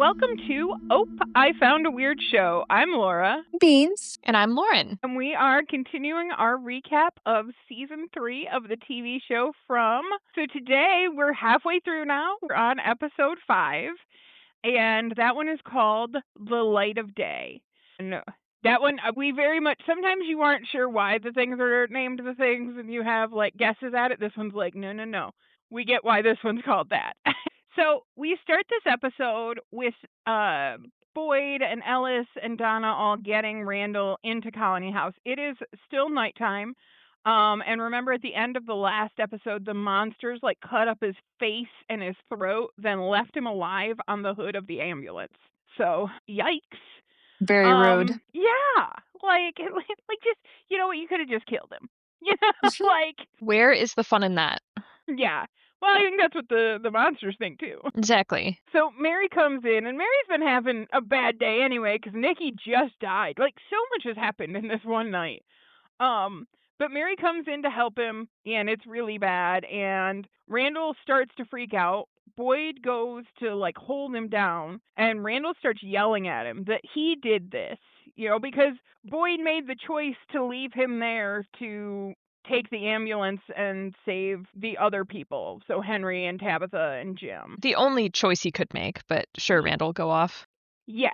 welcome to I Found a Weird Show. I'm Laura. Beanz. And I'm Lauren. And we are continuing our recap of season 3 of the TV show From. So today we're halfway through now. We're on episode 5. And that one is called The Light of Day. And that one, we very much, sometimes you aren't sure why the things are named the things and you have like guesses at it. This one's like, no. We get why this one's called that. So we start this episode with Boyd and Ellis and Donna all getting Randall into Colony House. It is still nighttime. And remember at the end of the last episode, the monsters like cut up his face and his throat, then left him alive on the hood of the ambulance. So yikes. Very rude. Yeah. Like just, you know what, you could have just killed him. You know, like. Where is the fun in that? Yeah. Well, I think that's what the monsters think, too. Exactly. So Mary comes in, and Mary's been having a bad day anyway, because Nikki just died. Like, so much has happened in this one night. But Mary comes in to help him, and it's really bad, and Randall starts to freak out. Boyd goes to, like, hold him down, and Randall starts yelling at him that he did this, you know, because Boyd made the choice to leave him there to take the ambulance and save the other people. So Henry and Tabitha and Jim. The only choice he could make, but sure, Randall, go off. Yes.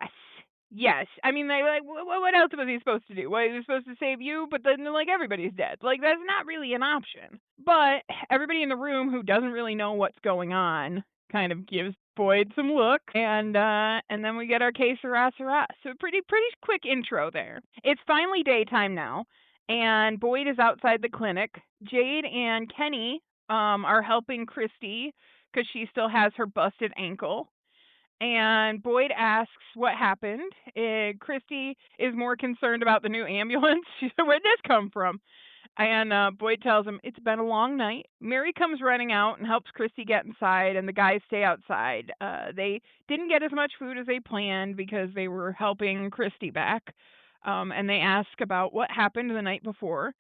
I mean, like, what else was he supposed to do? Well, he was supposed to save you, but then, like, everybody's dead. Like, that's not really an option. But everybody in the room who doesn't really know what's going on kind of gives Boyd some look, and then we get our que sera. So pretty quick intro there. It's finally daytime now. And Boyd is outside the clinic. Jade and Kenny are helping Christy because she still has her busted ankle. And Boyd asks what happened. Christy is more concerned about the new ambulance. She said, where'd this come from? And Boyd tells him, it's been a long night. Mary comes running out and helps Christy get inside, and the guys stay outside. They didn't get as much food as they planned because they were helping Christy back. And they ask about what happened the night before.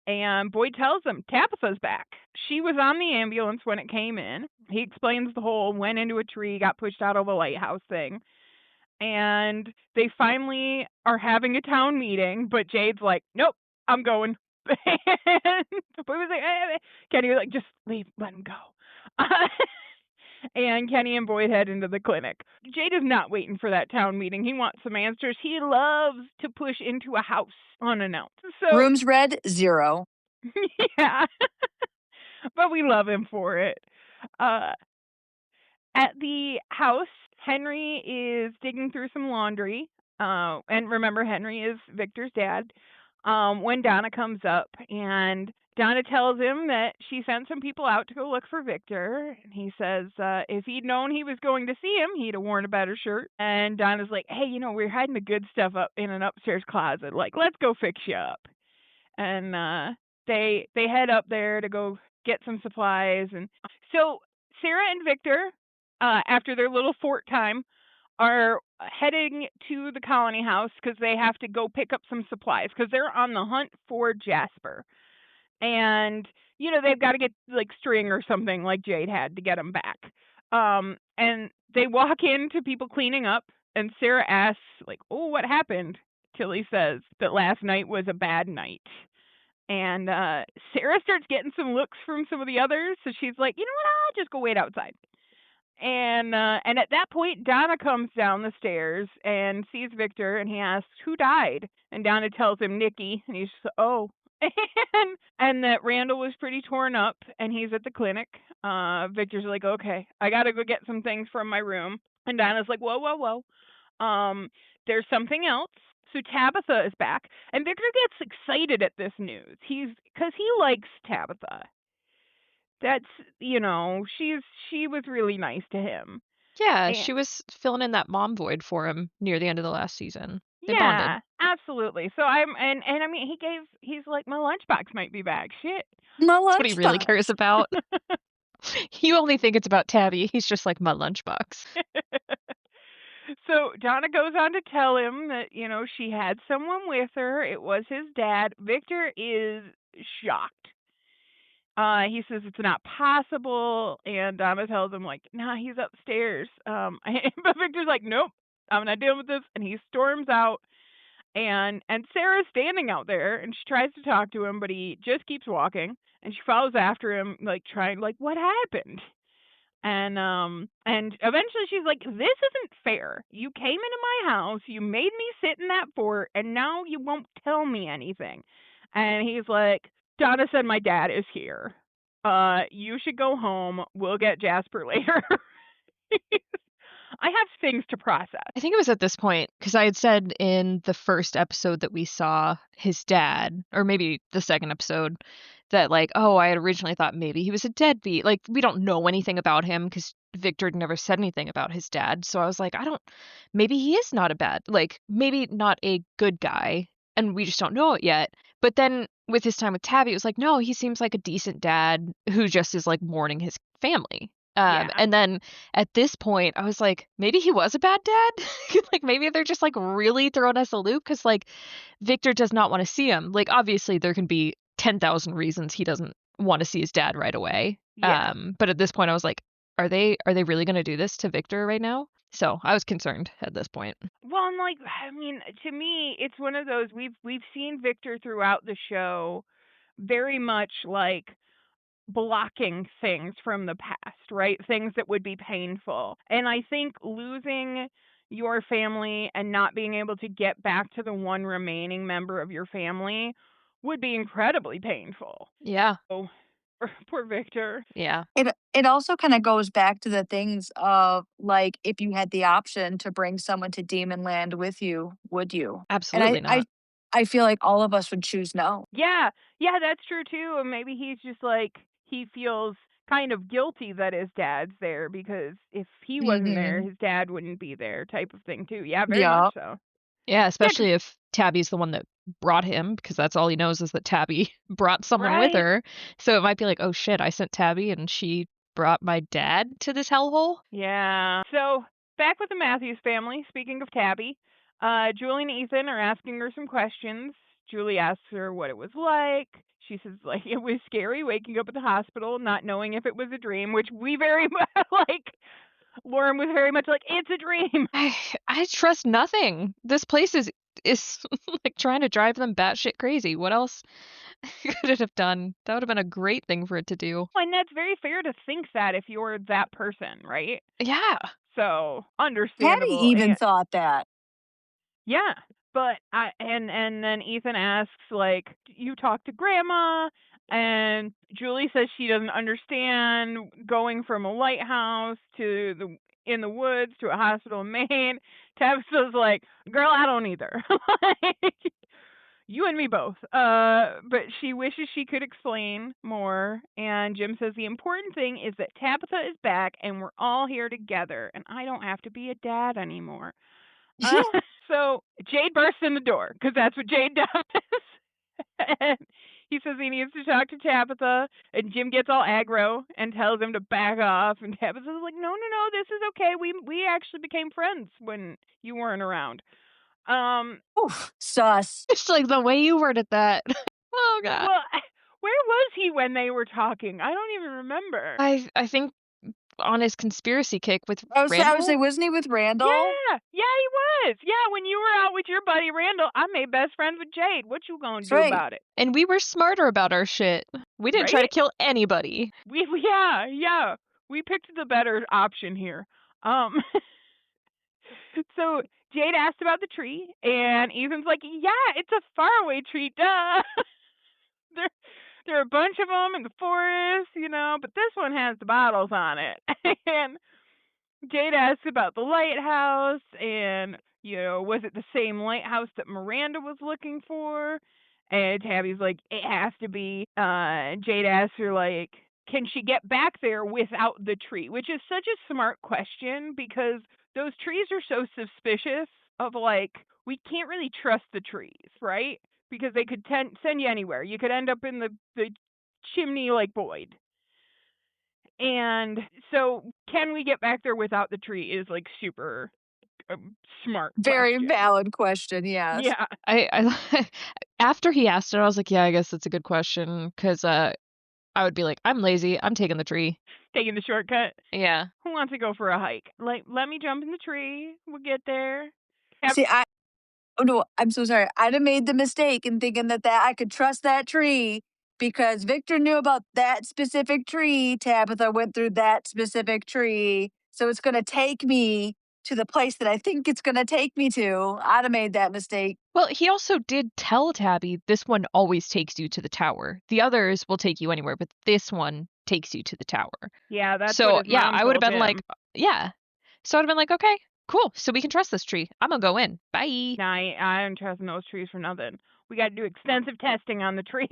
And Boyd tells them Tabitha's back. She was on the ambulance when it came in. He explains the whole went into a tree, got pushed out of a lighthouse thing. And they finally are having a town meeting, but Jade's like, nope, I'm going. And Boyd was like, Kenny was like, just leave, let him go. And Kenny and Boyd head into the clinic. Jade is not waiting for that town meeting. He wants some answers. He loves to push into a house unannounced. So Rooms red 0. Yeah. But we love him for it. At the house, Henry is digging through some laundry. And remember, Henry is Victor's dad. When Donna comes up, and Donna tells him that she sent some people out to go look for Victor. And he says if he'd known he was going to see him, he'd have worn a better shirt. And Donna's like, hey, you know, we're hiding the good stuff up in an upstairs closet. Like, let's go fix you up. And they head up there to go get some supplies. And so Sarah and Victor, after their little fort time, are heading to the colony house because they have to go pick up some supplies because they're on the hunt for Jasper. And, you know, they've got to get like string or something like Jade had to get them back. And they walk into people cleaning up, and Sarah asks, like, oh, what happened? Tilly says that last night was a bad night. And Sarah starts getting some looks from some of the others, so she's like, you know what, I'll just go wait outside. And at that point, Donna comes down the stairs and sees Victor, and he asks, who died? And Donna tells him Nikki, and he's, oh. and that Randall was pretty torn up, and he's at the clinic. Victor's like, okay, I got to go get some things from my room. And Donna's like, whoa. There's something else. So Tabitha is back, and Victor gets excited at this news. Because he likes Tabitha. That's, you know, she was really nice to him. Yeah, she was filling in that mom void for him near the end of the last season. They yeah, bonded. Absolutely. So I mean, he's like, my lunchbox might be back. Shit. My lunchbox. That's what he really cares about. You only think it's about Tabby. He's just like, my lunchbox. So Donna goes on to tell him that, you know, she had someone with her. It was his dad. Victor is shocked. He says it's not possible, and Donna tells him like, "Nah, he's upstairs." But Victor's like, "Nope, I'm not dealing with this," and he storms out. And Sarah's standing out there, and she tries to talk to him, but he just keeps walking. And she follows after him, like trying, like, "What happened?" And eventually she's like, "This isn't fair. You came into my house, you made me sit in that fort, and now you won't tell me anything." And he's like, "Donna said my dad is here. You should go home. We'll get Jasper later." I have things to process. I think it was at this point, because I had said in the first episode that we saw his dad, or maybe the second episode, that like, oh, I had originally thought maybe he was a deadbeat. Like, we don't know anything about him because Victor had never said anything about his dad. So I was like, maybe he is not a bad, like, maybe not a good guy, and we just don't know it yet. But then with his time with Tabby, it was like, no, he seems like a decent dad who just is like mourning his family. Yeah. And then at this point, I was like, maybe he was a bad dad. Like, maybe they're just like really throwing us a loop because like Victor does not want to see him. Like, obviously, there can be 10,000 reasons he doesn't want to see his dad right away. Yeah. But at this point, I was like, are they really going to do this to Victor right now? So I was concerned at this point. Well, and like, I mean, to me, it's one of those we've seen Victor throughout the show very much like blocking things from the past, right? Things that would be painful. And I think losing your family and not being able to get back to the one remaining member of your family would be incredibly painful. Yeah. Oh, poor Victor. Yeah. It also kind of goes back to the things of like if you had the option to bring someone to Demon Land with you, would you? And Absolutely not. I feel like all of us would choose no. Yeah, yeah, that's true too. And maybe he's just like he feels kind of guilty that his dad's there because if he wasn't there, Hmm. his dad wouldn't be there, type of thing too. Yeah, very much Yeah. so. Yeah, Yeah, 'cause- especially if Tabby's the one that brought him, because that's all he knows is that Tabby brought someone with right? her. So it might be like, oh shit, I sent Tabby and she brought my dad to this hellhole. Yeah. So back with the Matthews family. Speaking of Tabby, Julie and Ethan are asking her some questions. Julie asks her what it was like. She says like it was scary waking up at the hospital, not knowing if it was a dream, which we very much like. Lauren was very much like, "It's a dream." I trust nothing. This place is like trying to drive them batshit crazy. What else could it have done? That would have been a great thing for it to do. And that's very fair to think that if you're that person, right? Yeah. So Patty understandable. even And thought that. yeah, but and then Ethan asks like, "You talk to Grandma?" And Julie says she doesn't understand going from a lighthouse to the in the woods to a hospital in Maine. Tabitha's like, "Girl, I don't either." Like, you and me both. But she wishes she could explain more. And Jim says the important thing is that Tabitha is back and we're all here together, and I don't have to be a dad anymore. Uh, Yeah. so Jade bursts in the door because that's what Jade does. And he says he needs to talk to Tabitha, and Jim gets all aggro and tells him to back off. And Tabitha's like, "No, no, no, this is okay. We actually became friends when you weren't around." Oof, sus. It's like the way you worded that. Oh god. Well, where was he when they were talking? I don't even remember. I think on his conspiracy kick with I was Randall. say, wasn't he with Randall? Yeah, yeah, he was. Yeah, when you were out with your buddy Randall, I made best friends with Jade. What you gonna That's do right. about it? And we were smarter about our shit. We didn't try to Right? kill anybody. Yeah. We picked the better option here. Um, so Jade asked about the tree, and Ethan's like, "Yeah, it's a faraway tree, duh." there, there are a bunch of them in the forest, but this one has the bottles on it. And Jade asks about the lighthouse, and was it the same lighthouse that Miranda was looking for? And Tabby's like, it has to be. Jade asks her like, can she get back there without the tree? Which is such a smart question because those trees are so suspicious of like we can't really trust the trees, right? Because they could send you anywhere. You could end up in the chimney like Boyd. And so, can we get back there without the tree? Is like super smart Very question. valid question, yes. Yeah. I after he asked it, I was like, yeah, I guess that's a good question because I would be like, I'm lazy. I'm taking the tree. Taking the shortcut. Yeah. Who wants to go for a hike? Like, let me jump in the tree. We'll get there. See, oh no, I'm so sorry. I'd have made the mistake in thinking that I could trust that tree because Victor knew about that specific tree. Tabitha went through that specific tree. So it's going to take me to the place that I think it's going to take me to. I'd have made that mistake. Well, he also did tell Tabby this one always takes you to the tower. The others will take you anywhere, but this one takes you to the tower. Yeah, that's so what his yeah, mom I would have told been like, him. yeah. So I'd have been like, okay, cool. So we can trust this tree. I'm gonna go in. Bye. Nah, I don't trust those trees for nothing. We got to do extensive testing on the trees.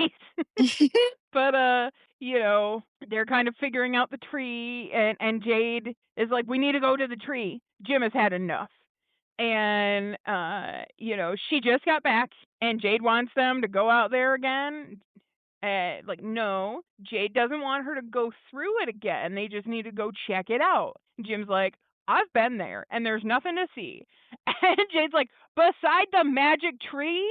But you know, they're kind of figuring out the tree, and Jade is like, we need to go to the tree. Jim has had enough. And you know, she just got back, and Jade wants them to go out there again. Like, no, Jade doesn't want her to go through it again. They just need to go check it out. Jim's like, I've been there, and there's nothing to see. And Jade's like, beside the magic tree?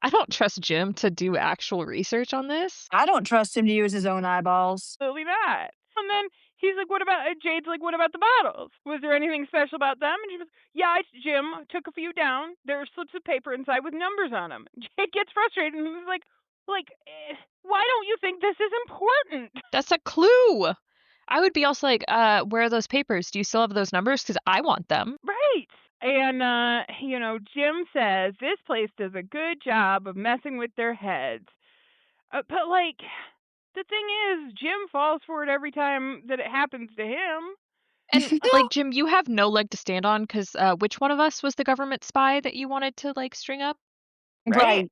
I don't trust Jim to do actual research on this. I don't trust him to use his own eyeballs. Absolutely not. And then he's like, what about, Jade's like, what about the bottles? Was there anything special about them? And she goes, yeah, Jim took a few down. There are slips of paper inside with numbers on them. Jade gets frustrated and he's like, why don't you think this is important? That's a clue. I would be also like, where are those papers? Do you still have those numbers? Because I want them. Right. And, you know, Jim says this place does a good job of messing with their heads. But, like, the thing is, Jim falls for it every time that it happens to him. And, like, Jim, you have no leg to stand on because which one of us was the government spy that you wanted to, like, string up? Right.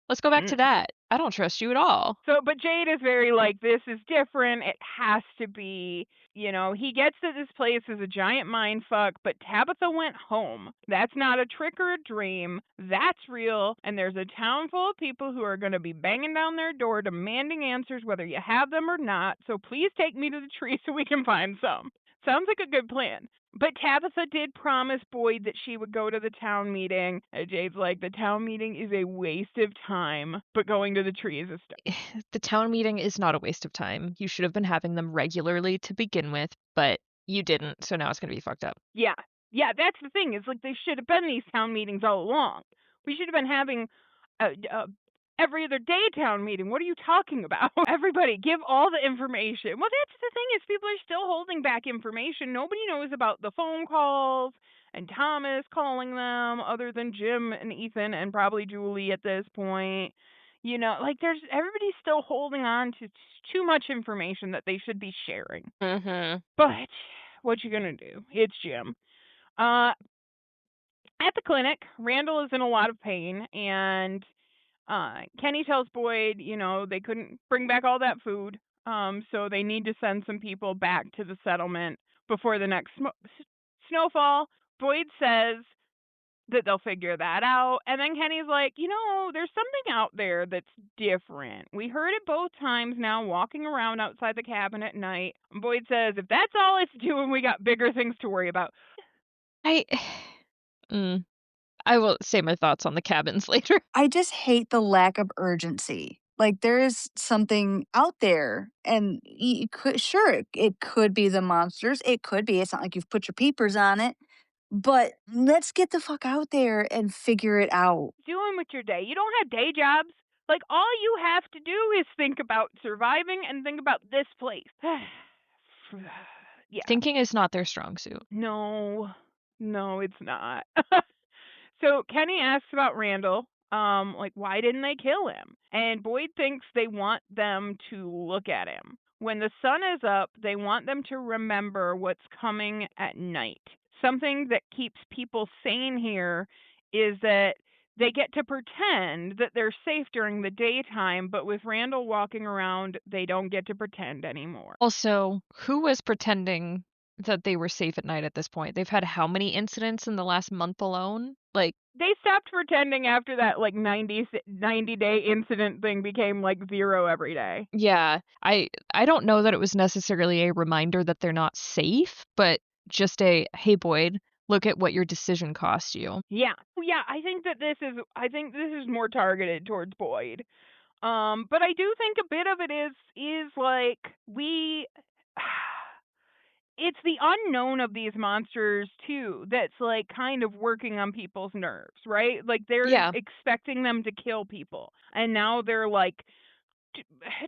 Let's go back to that. I don't trust you at all. So, but Jade is very like, this is different. It has to be, you know, he gets that this place is a giant mind fuck, but Tabitha went home. That's not a trick or a dream. That's real. And there's a town full of people who are going to be banging down their door demanding answers whether you have them or not. So please take me to the tree so we can find some. Sounds like a good plan. But Tabitha did promise Boyd that she would go to the town meeting. And Jade's like, the town meeting is a waste of time, but going to the tree is a start. The town meeting is not a waste of time. You should have been having them regularly to begin with, but you didn't, so now it's going to be fucked up. Yeah, that's the thing. It's like they should have been these town meetings all along. We should have been having every other day town meeting. What are you talking about? Everybody, give all the information. Well, that's the thing is people are still holding back information. Nobody knows about the phone calls and Thomas calling them other than Jim and Ethan and probably Julie at this point. You know, like everybody's still holding on to too much information that they should be sharing. Mm-hmm. But what you gonna do? It's Jim. At the clinic, Randall is in a lot of pain, and Kenny tells Boyd, you know, they couldn't bring back all that food, so they need to send some people back to the settlement before the next snowfall. Boyd says that they'll figure that out, and then Kenny's like, you know, there's something out there that's different. We heard it both times now, walking around outside the cabin at night. Boyd says, if that's all it's doing, we got bigger things to worry about. I will say my thoughts on the cabins later. I just hate the lack of urgency. Like there is something out there, and it could be the monsters. It could be. It's not like you've put your peepers on it, but let's get the fuck out there and figure it out. Doing with your day. You don't have day jobs. Like all you have to do is think about surviving and think about this place. Yeah. Thinking is not their strong suit. No, it's not. So Kenny asks about Randall, like why didn't they kill him? And Boyd thinks they want them to look at him. When the sun is up, they want them to remember what's coming at night. Something that keeps people sane here is that they get to pretend that they're safe during the daytime, but with Randall walking around, they don't get to pretend anymore. Also, who was pretending that they were safe at night at this point? They've had how many incidents in the last month alone? Like, they stopped pretending after that like 90-day incident thing became like 0 every day. Yeah, I don't know that it was necessarily a reminder that they're not safe, but just a, hey Boyd, look at what your decision cost you. Yeah, I think this is more targeted towards Boyd. But I do think a bit of it is like we it's the unknown of these monsters too that's like kind of working on people's nerves, right? Like they're Yeah. expecting them to kill people, and now they're like t-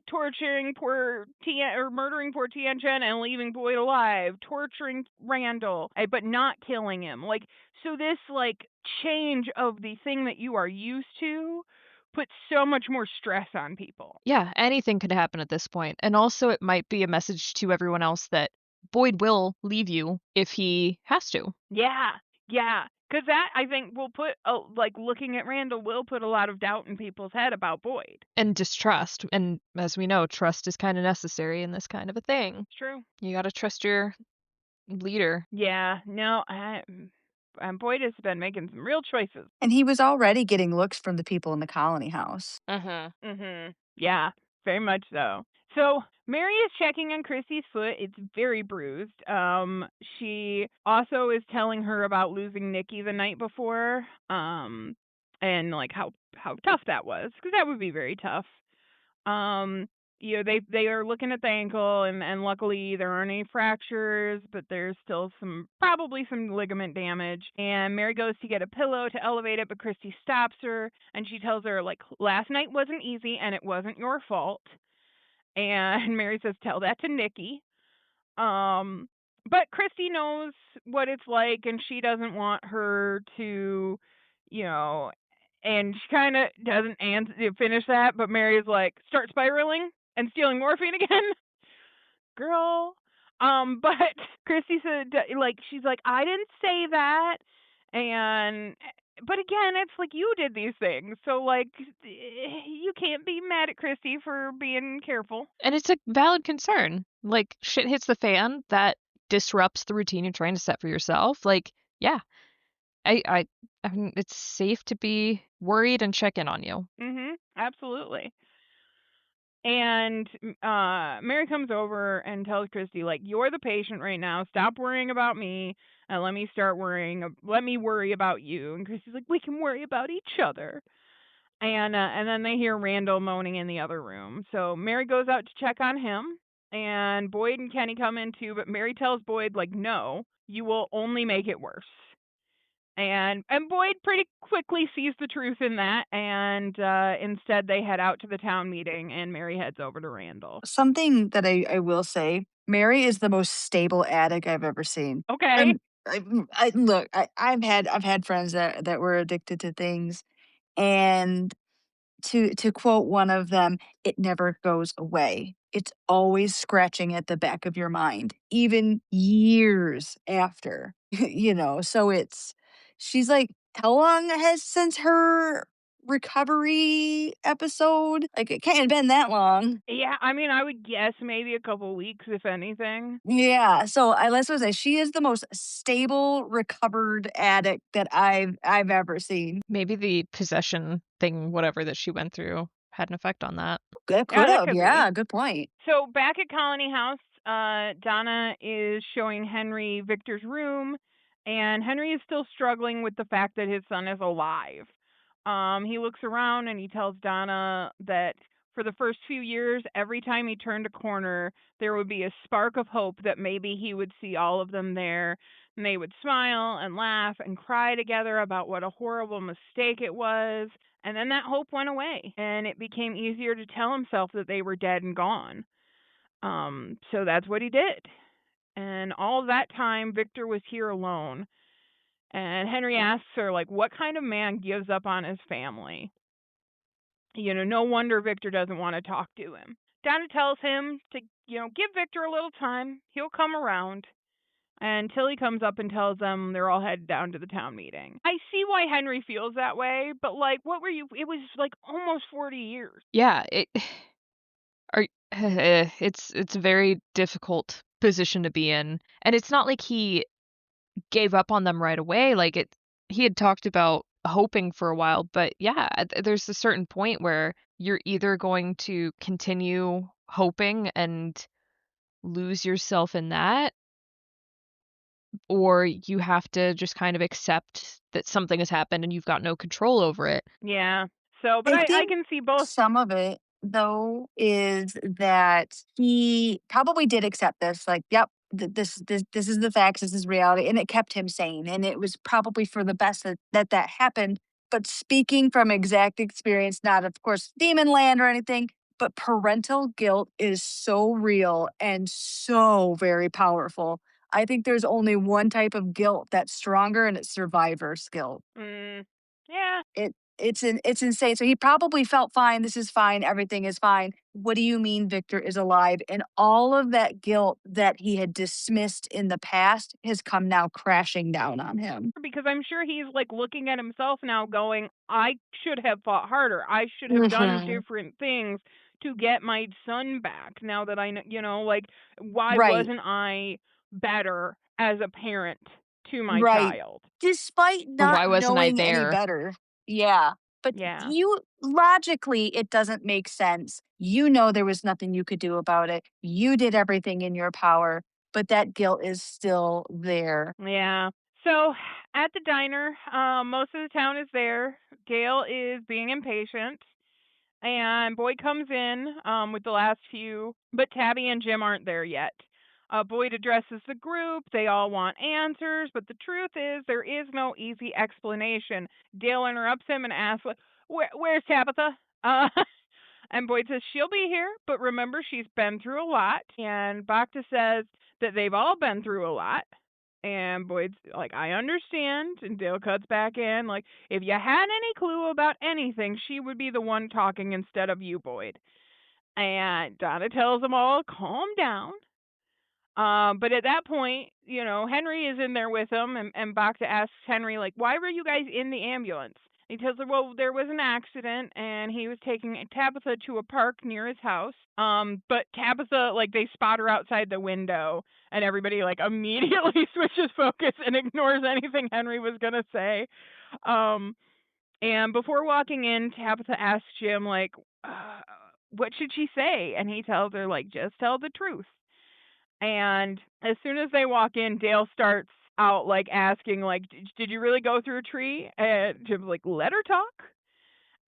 torturing poor Tien or murdering poor Tianchen and leaving Boyd alive, torturing Randall, but not killing him. Like so, this like change of the thing that you are used to puts so much more stress on people. Yeah, anything could happen at this point. And also it might be a message to everyone else that Boyd will leave you if he has to. Yeah, yeah. Because that I think will put like looking at Randall will put a lot of doubt in people's head about Boyd. And distrust. And as we know, trust is kind of necessary in this kind of a thing. It's true. You got to trust your leader. Yeah, no, Boyd has been making some real choices. And he was already getting looks from the people in the colony house. Mhm. Yeah, very much so. So Mary is checking on Chrissy's foot. It's very bruised. She also is telling her about losing Nikki the night before. And like how tough that was, because that would be very tough. Um, they are looking at the ankle, and luckily there aren't any fractures, but there's still probably some ligament damage. And Mary goes to get a pillow to elevate it, but Christy stops her, and she tells her like last night wasn't easy and it wasn't your fault. And Mary says tell that to Nikki. Um, but Christy knows what it's like, and she doesn't want her to, you know, and she kind of doesn't finish that. But Mary is like, start spiraling and stealing morphine again, girl. But Christy said, like, she's like, I didn't say that, and but again, it's like you did these things, so like you can't be mad at Christy for being careful. And it's a valid concern. Like, shit hits the fan, that disrupts the routine you're trying to set for yourself. Like, yeah, I mean, it's safe to be worried and check in on you. Absolutely. And Mary comes over and tells Christy, like, you're the patient right now. Stop worrying about me, and let me worry about you. And Christy's like, we can worry about each other. And then they hear Randall moaning in the other room. So Mary goes out to check on him, and Boyd and Kenny come in too. But Mary tells Boyd, like, no, you will only make it worse. And Boyd pretty quickly sees the truth in that, and instead they head out to the town meeting, and Mary heads over to Randall. Something that I will say, Mary is the most stable addict I've ever seen. Okay. Look, I've had friends that were addicted to things, and to quote one of them, it never goes away. It's always scratching at the back of your mind, even years after, So she's like, how long has since her recovery episode? Like, it can't have been that long. Yeah, I mean, I would guess maybe a couple weeks, if anything. Yeah, so let's just say she is the most stable, recovered addict that I've ever seen. Maybe the possession thing, whatever that she went through, had an effect on that. It Yeah, could that have, could yeah, be. good point. So back at Colony House, Donna is showing Henry Victor's room, and Henry is still struggling with the fact that his son is alive. He looks around and he tells Donna that for the first few years, every time he turned a corner, there would be a spark of hope that maybe he would see all of them there, and they would smile and laugh and cry together about what a horrible mistake it was. And then that hope went away, and it became easier to tell himself that they were dead and gone. So that's what he did. And all of that time, Victor was here alone. And Henry asks her, like, what kind of man gives up on his family? No wonder Victor doesn't want to talk to him. Donna tells him to, give Victor a little time. He'll come around. And Tilly comes up and tells them they're all headed down to the town meeting. I see why Henry feels that way, but like, what were you? It was like almost 40 years. Yeah, it's a very difficult position to be in. And it's not like he gave up on them right away. Like he had talked about hoping for a while, but yeah, there's a certain point where you're either going to continue hoping and lose yourself in that, or you have to just kind of accept that something has happened and you've got no control over it. Yeah. So, but I I think can see both. some of it though, is that he probably did accept this. Like, yep, this is the facts. This is reality, and it kept him sane. And it was probably for the best that happened. But speaking from exact experience, not of course demon land or anything, but parental guilt is so real and so very powerful. I think there's only one type of guilt that's stronger, and it's survivor's guilt. Mm, yeah, It's insane. So he probably felt fine. This is fine. Everything is fine. What do you mean Victor is alive? And all of that guilt that he had dismissed in the past has come now crashing down on him. because I'm sure he's like looking at himself now going, I should have fought harder. I should have done Mhm. different things to get my son back now that I know, like, why Right. wasn't I better as a parent to my Right. child? Despite Or not why wasn't I knowing any there? better. Yeah. But Yeah. you logically, it doesn't make sense. You know there was nothing you could do about it. You did everything in your power, but that guilt is still there. Yeah. So at the diner, most of the town is there. Gail is being impatient. And Boyd comes in with the last few, but Tabby and Jim aren't there yet. Boyd addresses the group. They all want answers, but the truth is there is no easy explanation. Dale interrupts him and asks, "Where's Tabitha?" And Boyd says she'll be here, but remember she's been through a lot. And Bacta says that they've all been through a lot. And Boyd's like, I understand. And Dale cuts back in, like, if you had any clue about anything, she would be the one talking instead of you, Boyd. And Donna tells them all, calm down. But at that point, Henry is in there with him, and Bacta asks Henry, like, why were you guys in the ambulance? And he tells her, well, there was an accident, and he was taking Tabitha to a park near his house. But Tabitha, like, they spot her outside the window, and everybody, like, immediately switches focus and ignores anything Henry was gonna say. Um, and before walking in, Tabitha asks Jim, like, uh, what should she say? And he tells her, like, just tell the truth. And as soon as they walk in, Dale starts out like asking, like, did you really go through a tree? And Jim's like, let her talk.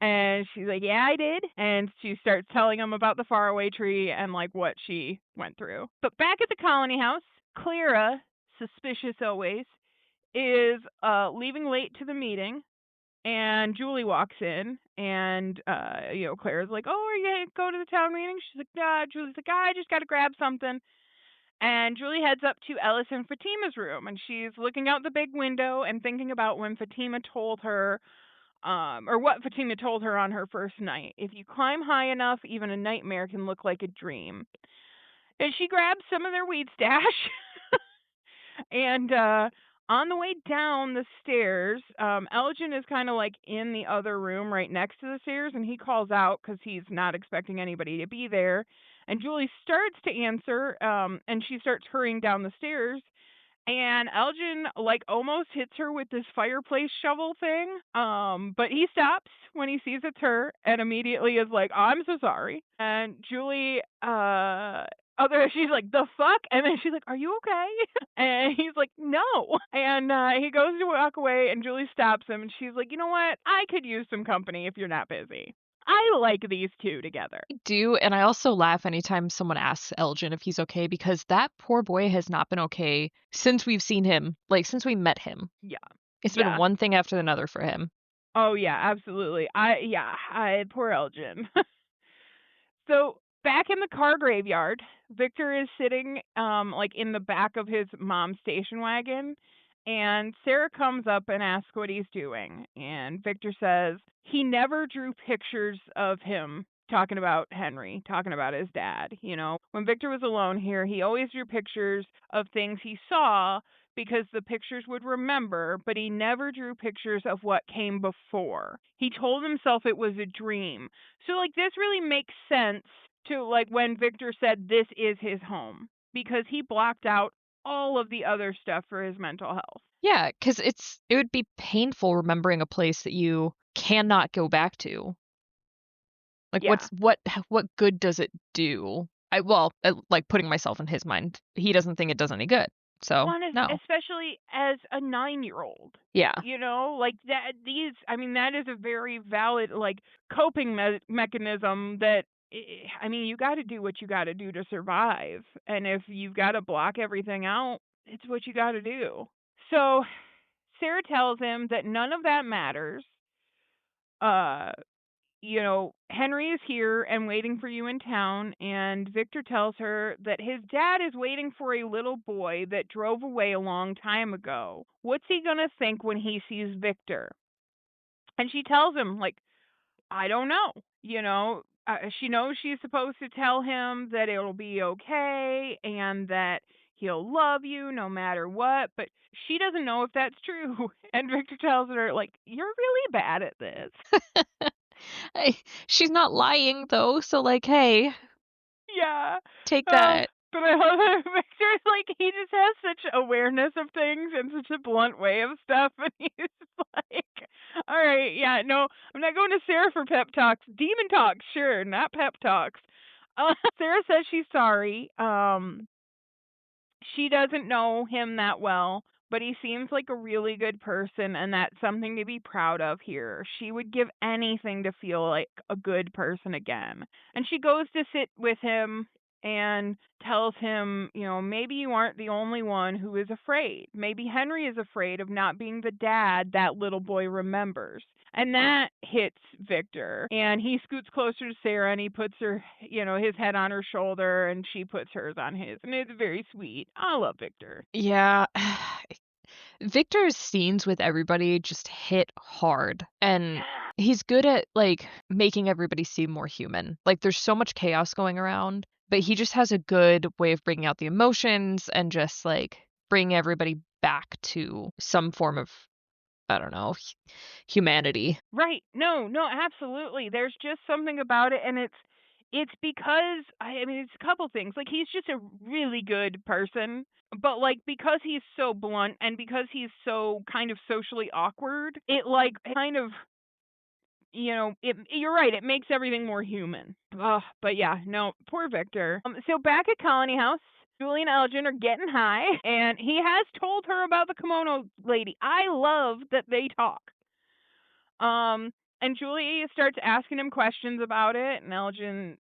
And she's like, yeah, I did. And she starts telling him about the faraway tree and like what she went through. But back at the colony house, Clara, suspicious always, is leaving late to the meeting. And Julie walks in, and Clara's like, "Oh, are you gonna go to the town meeting?" She's like, "Nah." Julie's like, "I just got to grab something." And Julie heads up to Ellis and Fatima's room, and she's looking out the big window and thinking about when Fatima told her, or what Fatima told her on her first night. If you climb high enough, even a nightmare can look like a dream. And she grabs some of their weed stash, and on the way down the stairs, Elgin is kind of like in the other room right next to the stairs, and he calls out because he's not expecting anybody to be there. And Julie starts to answer, and she starts hurrying down the stairs. And Elgin like almost hits her with this fireplace shovel thing. But he stops when he sees it's her and immediately is like, I'm so sorry. And Julie other she's like, the fuck? And then she's like, are you okay? And he's like, no. And he goes to walk away and Julie stops him and she's like, you know what? I could use some company if you're not busy. I like these two together. I do, and I also laugh anytime someone asks Elgin if he's okay because that poor boy has not been okay since we've seen him, like since we met him. Yeah. It's been Yeah. one thing after another for him. Oh yeah, absolutely. Poor Elgin. So back in the car graveyard, Victor is sitting like in the back of his mom's station wagon, and Sarah comes up and asks what he's doing. And Victor says he never drew pictures of him, talking about Henry, talking about his dad. When Victor was alone here, he always drew pictures of things he saw because the pictures would remember, but he never drew pictures of what came before. He told himself it was a dream. So like this really makes sense to like when Victor said this is his home because he blocked out all of the other stuff for his mental health. Yeah, because it would be painful remembering a place that you cannot go back to. Like, Yeah. what good does it do? Like putting myself in his mind, he doesn't think it does any good. So One is no, especially as a 9-year-old. yeah, Like that that is a very valid like coping mechanism that I mean, you got to do what you got to do to survive. And if you've got to block everything out, it's what you got to do. So Sarah tells him that none of that matters. Uh, Henry is here and waiting for you in town, and Victor tells her that his dad is waiting for a little boy that drove away a long time ago. What's he going to think when he sees Victor? And she tells him, like, I don't know. She knows she's supposed to tell him that it'll be okay and that he'll love you no matter what, but she doesn't know if that's true. And Victor tells her, like, you're really bad at this. Hey, she's not lying though, so like, hey, Yeah. take that. But I love that Victor's like, he just has such awareness of things and such a blunt way of stuff. And he's just like, all right, yeah, no, I'm not going to Sarah for pep talks. Demon talks, sure, not pep talks. Sarah says she's sorry. She doesn't know him that well, but he seems like a really good person, and that's something to be proud of here. She would give anything to feel like a good person again. And she goes to sit with him and tells him, maybe you aren't the only one who is afraid. Maybe Henry is afraid of not being the dad that little boy remembers. And that hits Victor. And he scoots closer to Sarah and he puts her, his head on her shoulder and she puts hers on his. And it's very sweet. I love Victor. Yeah. Victor's scenes with everybody just hit hard, and he's good at like making everybody seem more human. Like there's so much chaos going around, but he just has a good way of bringing out the emotions and just like bring everybody back to some form of, I don't know, humanity. Right. No, absolutely. There's just something about it, and it's because I mean it's a couple things. Like he's just a really good person, but like because he's so blunt and because he's so kind of socially awkward, it like kind of you're right, it makes everything more human. But yeah, no, poor Victor. So back at Colony House, Julie and Elgin are getting high, and he has told her about the kimono lady. I love that they talk. And Julie starts asking him questions about it, and Elgin,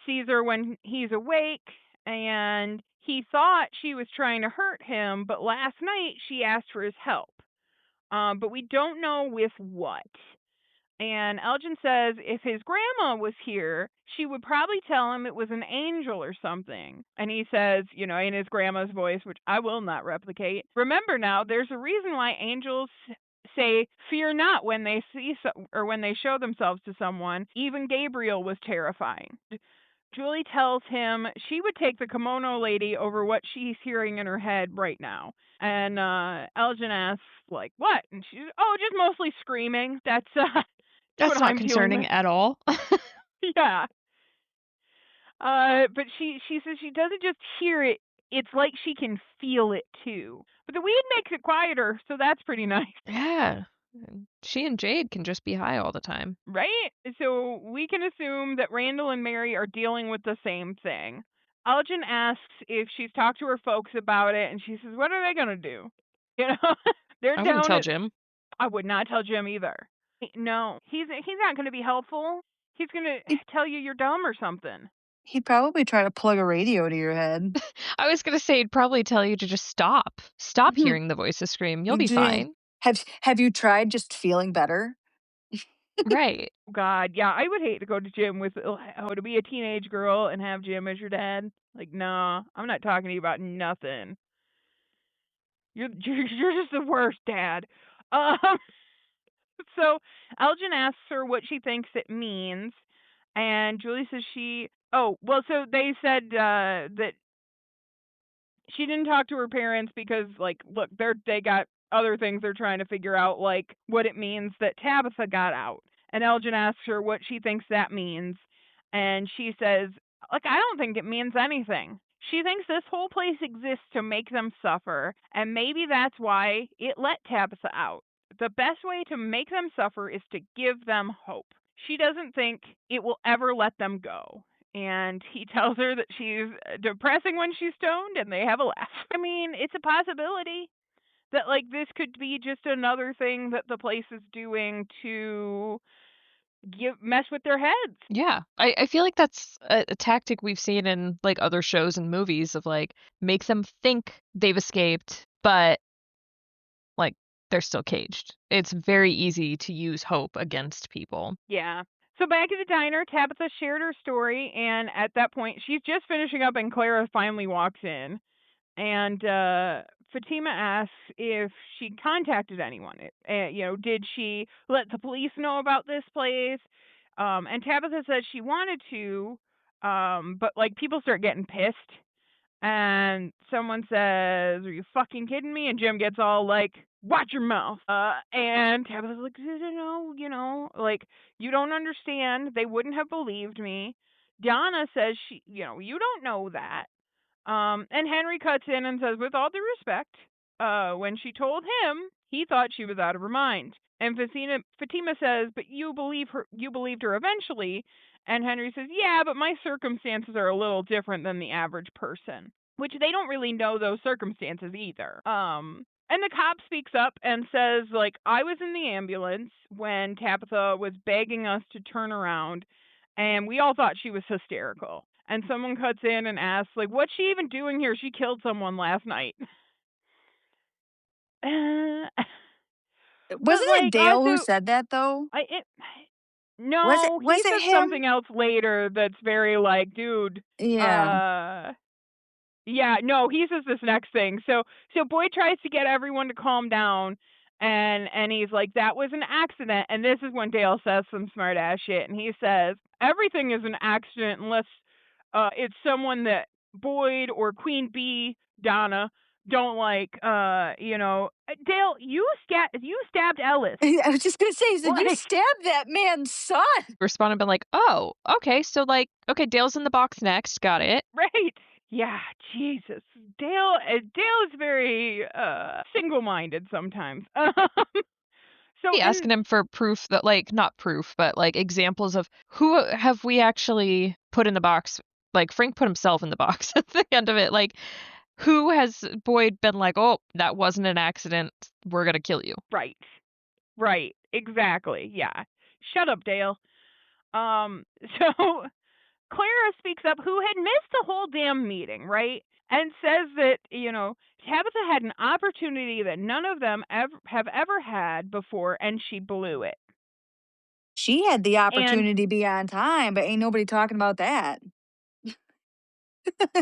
sees her when he's awake, and he thought she was trying to hurt him, but last night she asked for his help. But we don't know with what. And Elgin says if his grandma was here, she would probably tell him it was an angel or something. And he says, in his grandma's voice, which I will not replicate, remember now, there's a reason why angels say fear not when they or when they show themselves to someone. Even Gabriel was terrifying. Julie tells him she would take the kimono lady over what she's hearing in her head right now. And Elgin asks, like, what? And she's, just mostly screaming. That's That's what not I'm concerning at all. Yeah. But she says she doesn't just hear it, it's like she can feel it too. But the weed makes it quieter, so that's pretty nice. Yeah. She and Jade can just be high all the time. Right? So we can assume that Randall and Mary are dealing with the same thing. Elgin asks if she's talked to her folks about it, and she says, what are they going to do? They're I down wouldn't tell at, Jim. I would not tell Jim either. No, he's not going to be helpful. He's going to tell you you're dumb or something. He'd probably try to plug a radio to your head. I was gonna say he'd probably tell you to just stop. Stop hearing the voices scream. You'll be fine. Have you tried just feeling better? Right. God, yeah, I would hate to go to gym with to be a teenage girl and have Jim as your dad. Like, nah, I'm not talking to you about nothing. You're just the worst, Dad. So Elgin asks her what she thinks it means, and Julie says she. Oh, well, so they said that she didn't talk to her parents because, like, look, they got other things they're trying to figure out, like what it means that Tabitha got out. And Elgin asks her what she thinks that means, and she says, like, I don't think it means anything. She thinks this whole place exists to make them suffer, and maybe that's why it let Tabitha out. The best way to make them suffer is to give them hope. She doesn't think it will ever let them go. And he tells her that she's depressing when she's stoned, and they have a laugh. I mean, it's a possibility that, like, this could be just another thing that the place is doing to mess with their heads. Yeah. I feel like that's a tactic we've seen in, like, other shows and movies of, like, make them think they've escaped, but, like, they're still caged. It's very easy to use hope against people. Yeah. So back at the diner, Tabitha shared her story, and at that point, she's just finishing up, and Clara finally walks in. And Fatima asks if she contacted anyone. Did she let the police know about this place? And Tabitha says she wanted to, but like people start getting pissed, and someone says, "Are you fucking kidding me?" And Jim gets all like, "Watch your mouth." And Tabitha's like, "No, like you don't understand. They wouldn't have believed me." Donna says you don't know that. And Henry cuts in and says, with all due respect, when she told him, he thought she was out of her mind. And Fatima says, but you believed her eventually. And Henry says, yeah, but my circumstances are a little different than the average person, which they don't really know those circumstances either. And the cop speaks up and says, like, I was in the ambulance when Tabitha was begging us to turn around, and we all thought she was hysterical. And someone cuts in and asks, like, what's she even doing here? She killed someone last night. But Wasn't it like, Dale who also, said that though? I it, Was it no, he was it says him? something else later that's very like, dude, Yeah. uh, yeah, no, he says this next thing. So Boyd tries to get everyone to calm down, and he's like, that was an accident. And this is when Dale says some smart ass shit, and he says everything is an accident unless it's someone that Boyd or Queen Bee, Donna, don't like. Dale, you stabbed Ellis. I was just gonna say, he said, you Like, stabbed that man's son. Respond and been like, "Oh, okay, so, like, okay, Dale's in the box next, got it." right? Yeah, Jesus. Dale is very single-minded sometimes. So Be asking him for proof that, like, not proof, but, like, examples of who have we actually put in the box. Like, Frank put himself in the box at the end of it, like, who has Boyd been like, "Oh, that wasn't an accident, we're gonna kill you." right. Right. Exactly. Yeah. Shut up, Dale. So Clara speaks up, who had missed the whole damn meeting, right? And says that, Tabitha had an opportunity that none of them have ever had before, and she blew it. She had the And, opportunity to be on time, but ain't nobody talking about that.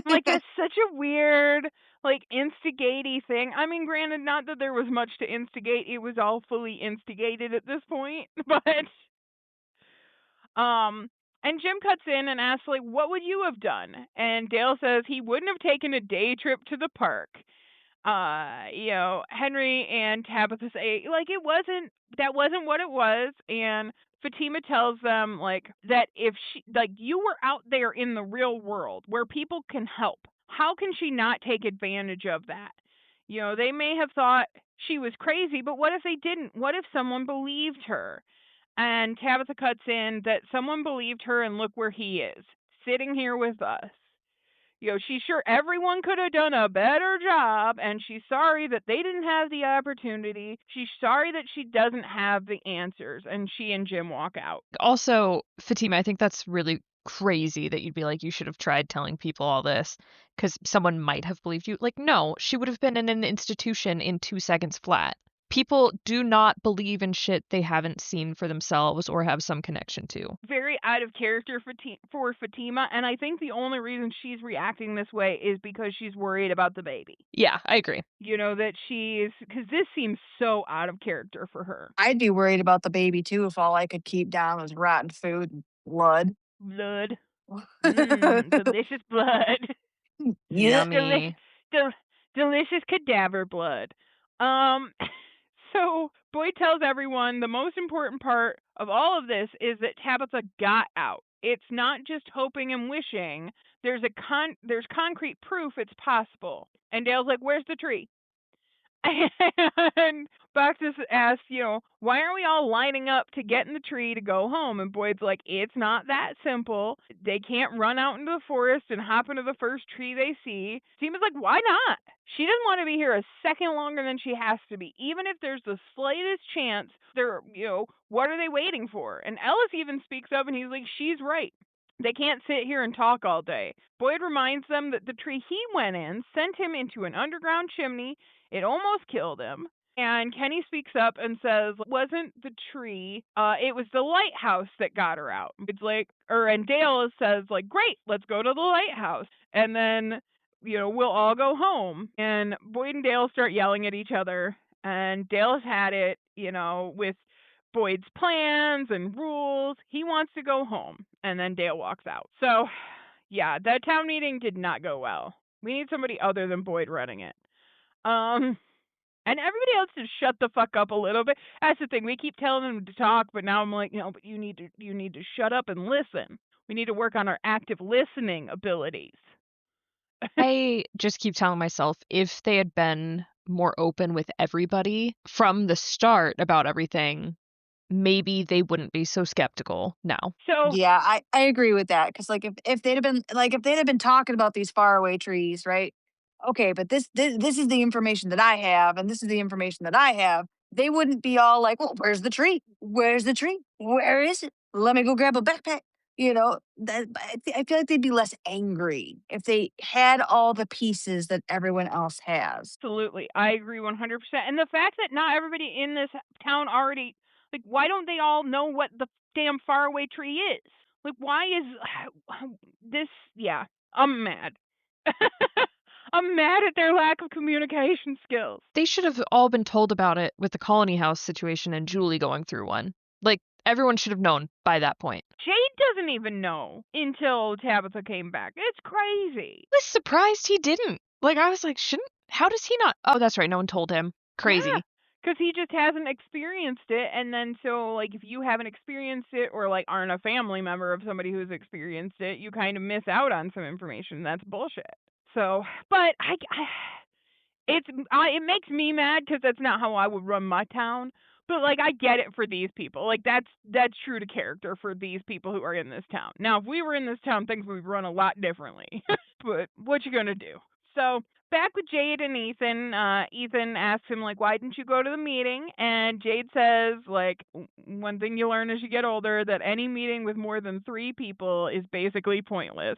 like, that's such a weird, like, instigaty thing. I mean, granted, not that there was much to instigate. It was all fully instigated at this point. Um, and Jim cuts in and asks, like, what would you have done? And Dale says he wouldn't have taken a day trip to the park. Henry and Tabitha say, like, that wasn't what it was. And Fatima tells them, like, that if you were out there in the real world where people can help, how can she not take advantage of that? They may have thought she was crazy, but what if they didn't? What if someone believed her? And Tabitha cuts in that someone believed her, and look where he is, sitting here with us. She's sure everyone could have done a better job, and she's sorry that they didn't have the opportunity. She's sorry that she doesn't have the answers, and she and Jim walk out. Also, Fatima, I think that's really crazy that you'd be like, "You should have tried telling people all this because someone might have believed you." Like, no, she would have been in an institution in 2 seconds flat. People do not believe in shit they haven't seen for themselves or have some connection to. Very out of character for Fatima, and I think the only reason she's reacting this way is because she's worried about the baby. Yeah, I agree. Because this seems so out of character for her. I'd be worried about the baby too if all I could keep down was rotten food and blood. Blood. Mmm, delicious blood. Yeah. Deli- Yummy. delicious cadaver blood. Um, so Boyd tells everyone the most important part of all of this is that Tabitha got out. It's not just hoping and wishing. There's concrete proof it's possible. And Dale's like, "Where's the tree?" And Boxes asks, why aren't we all lining up to get in the tree to go home? And Boyd's like, it's not that simple. They can't run out into the forest and hop into the first tree they see. Seema's like, why not? She doesn't want to be here a second longer than she has to be, even if there's the slightest chance they're, what are they waiting for? And Ellis even speaks up and he's like, she's right. They can't sit here and talk all day. Boyd reminds them that the tree he went in sent him into an underground chimney. It almost killed him. And Kenny speaks up and says, wasn't the tree, it was the lighthouse that got her out. It's like, and Dale says, like, great, let's go to the lighthouse. And then, we'll all go home. And Boyd and Dale start yelling at each other. And Dale's had it, with Boyd's plans and rules. He wants to go home. And then Dale walks out. So, yeah, that town meeting did not go well. We need somebody other than Boyd running it. And everybody else just shut the fuck up a little bit. That's the thing. We keep telling them to talk, but now I'm like, no, but you need to shut up and listen. We need to work on our active listening abilities. I just keep telling myself if they had been more open with everybody from the start about everything, maybe they wouldn't be so skeptical now. So Yeah, I agree with that because if they'd have been if they'd have been talking about these faraway trees, right? Okay, but this is the information that I have, and this is the information that I have. They wouldn't be all like, "Well, where's the tree? Where's the tree? Where is it? Let me go grab a backpack." I feel like they'd be less angry if they had all the pieces that everyone else has. absolutely, I agree 100%. And the fact that not everybody in this town already, like, why don't they all know what the damn faraway tree is? Like, why is this? Yeah, I'm mad. I'm mad at their lack of communication skills. They should have all been told about it with the colony house situation and Julie going through one. Like, everyone should have known by that point. Jade doesn't even know until Tabitha came back. It's crazy. I was surprised he didn't. Like, I was like, how does he not? Oh, that's right, no one told him. Crazy. Yeah, because he just hasn't experienced it. And then, so, like, if you haven't experienced it or, like, aren't a family member of somebody who's experienced it, you kind of miss out on some information. That's bullshit. So, but it makes me mad because that's not how I would run my town. But, like, I get it for these people. Like, that's true to character for these people who are in this town. Now, if we were in this town, things would run a lot differently. But what you gonna do? So, back with Jade and Ethan, Ethan asks him, like, why didn't you go to the meeting? And Jade says, like, one thing you learn as you get older, that any meeting with more than 3 people is basically pointless.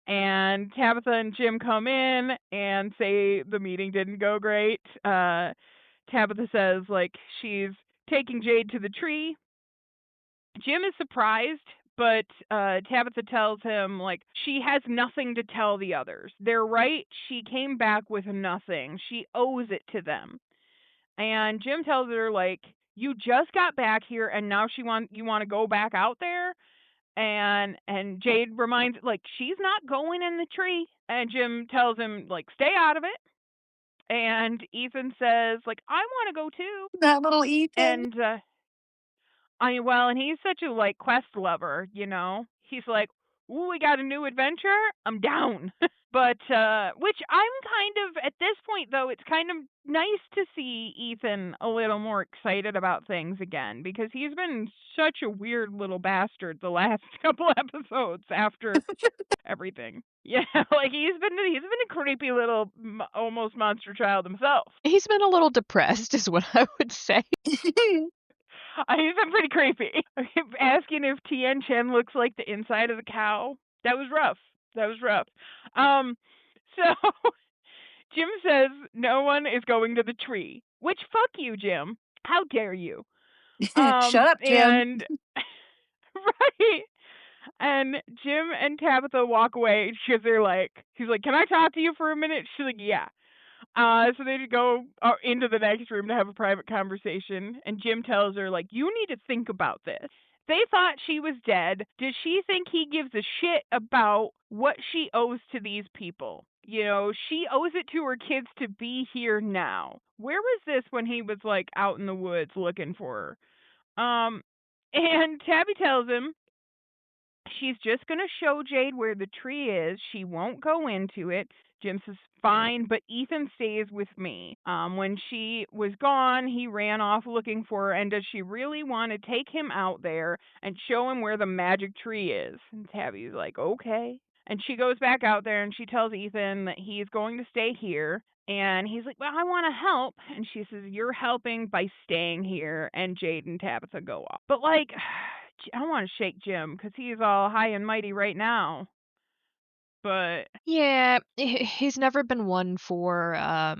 And Tabitha and Jim come in and say the meeting didn't go great. Tabitha says, like, she's taking Jade to the tree. Jim is surprised, but Tabitha tells him, like, she has nothing to tell the others. They're right. She came back with nothing. She owes it to them. And Jim tells her, like, you just got back here and now you want to go back out there? And Jade reminds, like, she's not going in the tree. And Jim tells him, like, stay out of it. And Ethan says, like, I want to go too. That little Ethan. And and he's such a, like, quest lover, He's like, ooh, we got a new adventure. I'm down. But which I'm kind of, at this point though, it's kind of nice to see Ethan a little more excited about things again, because he's been such a weird little bastard the last couple episodes after everything. Yeah, like he's been a creepy little almost monster child himself. He's been a little depressed, is what I would say. He's been pretty creepy. Asking if Tien Chen looks like the inside of the cow. That was rough. So Jim says no one is going to the tree. Which, fuck you, Jim. How dare you? Shut up, Jim. And right. And Jim and Tabitha walk away because he's like, can I talk to you for a minute? She's like, yeah. So they go into the next room to have a private conversation, and Jim tells her, like, you need to think about this. They thought she was dead. Does she think he gives a shit about what she owes to these people? She owes it to her kids to be here now. Where was this when he was, like, out in the woods looking for her? And Tabby tells him she's just going to show Jade where the tree is. She won't go into it. Jim says, fine, but Ethan stays with me. When she was gone, he ran off looking for her, and does she really want to take him out there and show him where the magic tree is? And Tabby's like, okay. And she goes back out there and she tells Ethan that he's going to stay here. And he's like, well, I want to help. And she says, you're helping by staying here. And Jade and Tabitha go off. But, like, I don't want to shake Jim because he's all high and mighty right now. But Yeah, he's never been one for uh,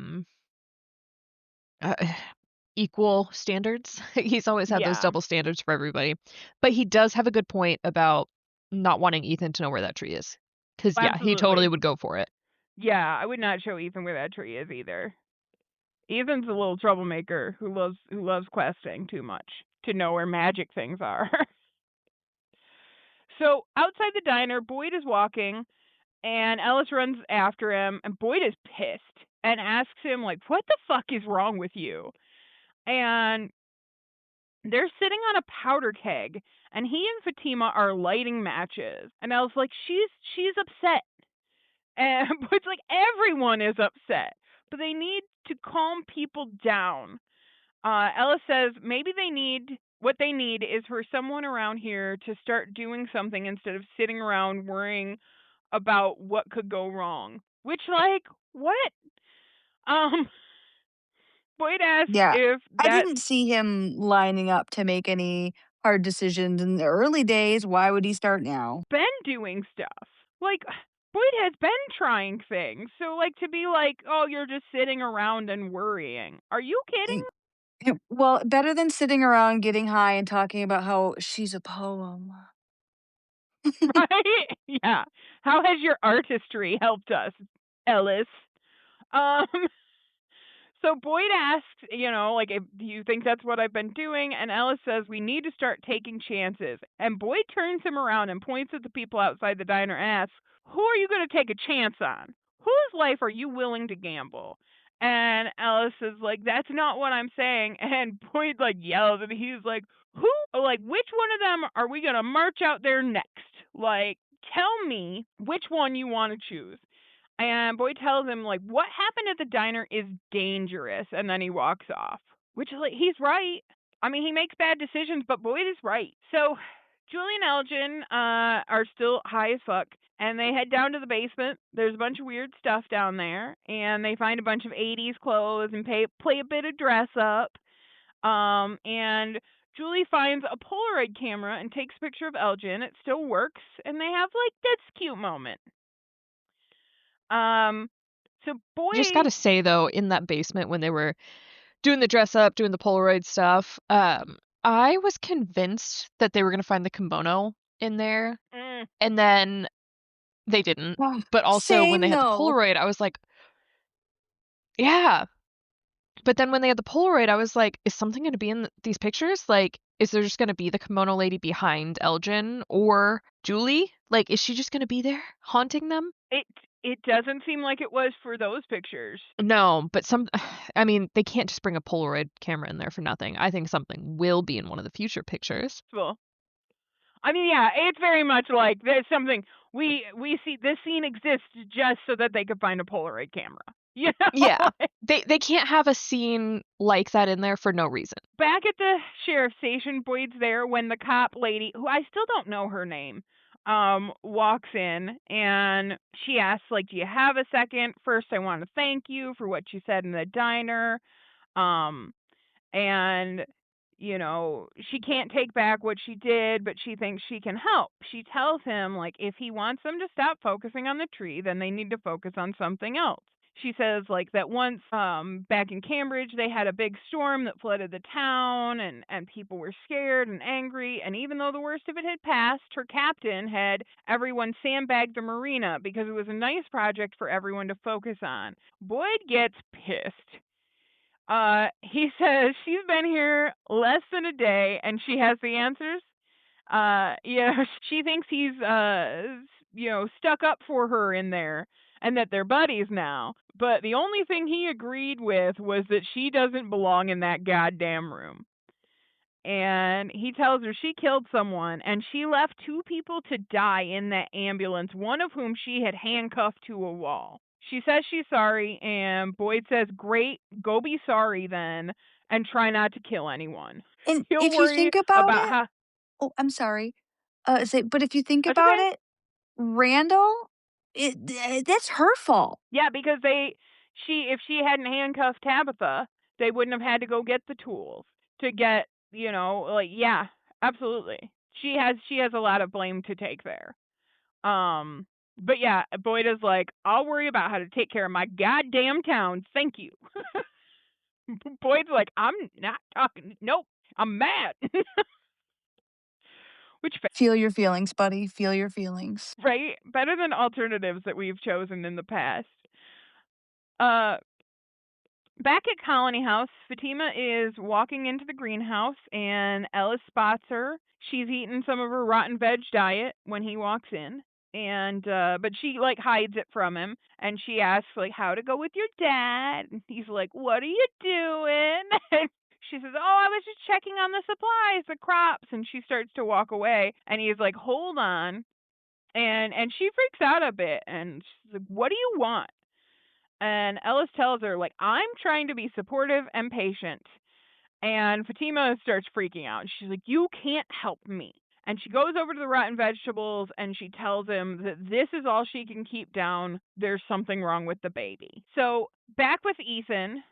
equal standards. He's always had those yeah, double standards for everybody. But he does have a good point about not wanting Ethan to know where that tree is. Because, yeah, he totally absolutely. would go for it. Yeah, I would not show Ethan where that tree is either. Ethan's a little troublemaker who loves questing too much to know where magic things are. So outside the diner, Boyd is walking, and Ellis runs after him, and Boyd is pissed and asks him, like, what the fuck is wrong with you? And they're sitting on a powder keg, and he and Fatima are lighting matches. And Ellis like, she's upset. And Boyd's like, everyone is upset, but they need to calm people down. Ellis says maybe what they need is for someone around here to start doing something instead of sitting around worrying about what could go wrong. Which, like, what? Um, Boyd asks Yeah. if I that didn't see him lining up to make any hard decisions in the early days. Why would he start now? been doing stuff. Like, Boyd has been trying things. So, like, to be like, oh, you're just sitting around and worrying. Are you kidding? Well, better than sitting around getting high and talking about how she's a poem. Right? Yeah. How has your artistry helped us, Ellis? Um, so Boyd asks, like, do you think that's what I've been doing? And Ellis says, we need to start taking chances. And Boyd turns him around and points at the people outside the diner and asks, who are you going to take a chance on? Whose life are you willing to gamble? And Ellis is like, that's not what I'm saying. And Boyd, like, yells, and he's like, who, like, which one of them are we going to march out there next? Like, tell me which one you want to choose. And Boyd tells him, like, what happened at the diner is dangerous. And then he walks off, which, like, he's right. I mean, he makes bad decisions, but Boyd is right. So Julie and Elgin are still high as fuck, and they head down to the basement. There's a bunch of weird stuff down there, and they find a bunch of 80s clothes and play a bit of dress up. And Julie finds a Polaroid camera and takes a picture of Elgin. It still works, and they have, like, that's cute moment. So I just gotta Boyd, say, though, in that basement when they were doing the dress up, doing the Polaroid stuff, I was convinced that they were gonna find the kimono in there, mm, and then they didn't. Ugh, But also when they same had the though. Polaroid, I was like, yeah. But then when they had the Polaroid, I was like, is something gonna be in these pictures? Like, is there just gonna be the kimono lady behind Elgin or Julie? Like, is she just gonna be there haunting them? it doesn't seem like it was for those pictures. No, but I mean, they can't just bring a Polaroid camera in there for nothing. I think something will be in one of the future pictures. Well, I mean, yeah, it's very much like there's something we see. This scene exists just so that they could find a Polaroid camera. You know, Yeah. They can't have a scene like that in there for no reason. back at the sheriff's station, Boyd's there when the cop lady, who I still don't know her name, walks in, and she asks, like, do you have a second? First, I want to thank you for what you said in the diner. Um, and she can't take back what she did, but she thinks she can help. She tells him, like, if he wants them to stop focusing on the tree, then they need to focus on something else. She says, like, that once back in Cambridge they had a big storm that flooded the town, and people were scared and angry, and even though the worst of it had passed, her captain had everyone sandbag the marina because it was a nice project for everyone to focus on. Boyd gets pissed. He says she's been here less than a day and she has the answers. She thinks he's stuck up for her in there and that they're buddies now. But the only thing he agreed with was that she doesn't belong in that goddamn room. And he tells her she killed someone and she left two people to die in that ambulance, one of whom she had handcuffed to a wall. She says she's sorry, and Boyd says, "Great, go be sorry then, and try not to kill anyone." And He'll if you worry think about about it, how. oh, I'm sorry. But if you think That's about okay. it, Randall, that's her fault. Yeah, because if she hadn't handcuffed Tabitha, they wouldn't have had to go get the tools to get, like, yeah, absolutely. She has a lot of blame to take there. But yeah, Boyd is like, "I'll worry about how to take care of my goddamn town. Thank you." Boyd's like, "I'm not talking. Nope, I'm mad." Which, Feel your feelings, buddy. Feel your feelings. right? Better than alternatives that we've chosen in the past. Uh, Back at Colony House, Fatima is walking into the greenhouse and Ellis spots her. She's eating some of her rotten veg diet when he walks in. And but she like hides it from him, and she asks like how to go with your dad. And he's like, "What are you doing?" And she says, "Oh, I was just checking on the supplies, the crops." And she starts to walk away, and he's like, "Hold on." And she freaks out a bit, and she's like, "What do you want?" And Ellis tells her, like, "I'm trying to be supportive and patient." And Fatima starts freaking out. She's like, "You can't help me." And she goes over to the rotten vegetables and she tells him that this is all she can keep down. There's something wrong with the baby. So back with Ethan,